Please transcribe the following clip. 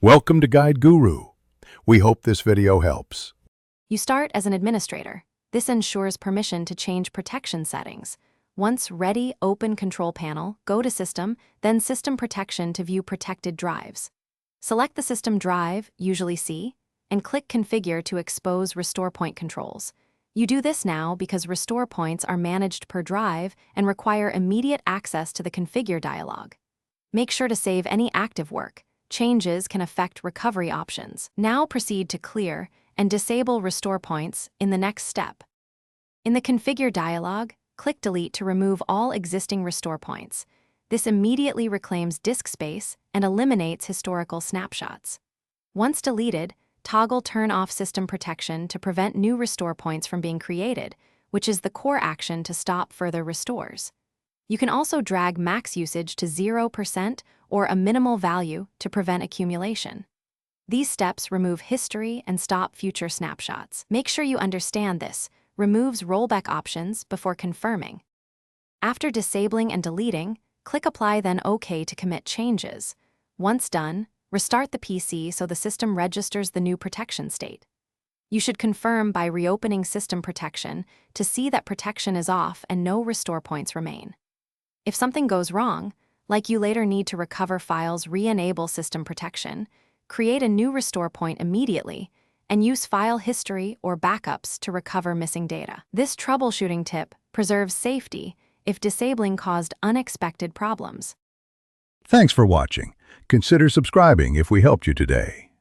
Welcome to Guide Guru. We hope this video helps. You start as an administrator. This ensures permission to change protection settings. Once ready, open Control Panel, go to System, then System Protection to view protected drives. Select the system drive, usually C, and click Configure to expose restore point controls. You do this now because restore points are managed per drive and require immediate access to the Configure dialog. Make sure to save any active work. Changes can affect recovery options. Now proceed to clear and disable restore points in the next step. In the Configure dialog, click Delete to remove all existing restore points. This immediately reclaims disk space and eliminates historical snapshots. Once deleted, toggle Turn off System Protection to prevent new restore points from being created, which is the core action to stop further restores. You can also drag max usage to 0% or a minimal value to prevent accumulation. These steps remove history and stop future snapshots. Make sure you understand this. Removes rollback options before confirming. After disabling and deleting, click Apply then OK to commit changes. Once done, restart the PC so the system registers the new protection state. You should confirm by reopening System Protection to see that protection is off and no restore points remain. If something goes wrong, like you later need to recover files, re-enable System Protection, create a new restore point immediately, and use file history or backups to recover missing data. This troubleshooting tip preserves safety if disabling caused unexpected problems. Thanks for watching. Consider subscribing if we helped you today.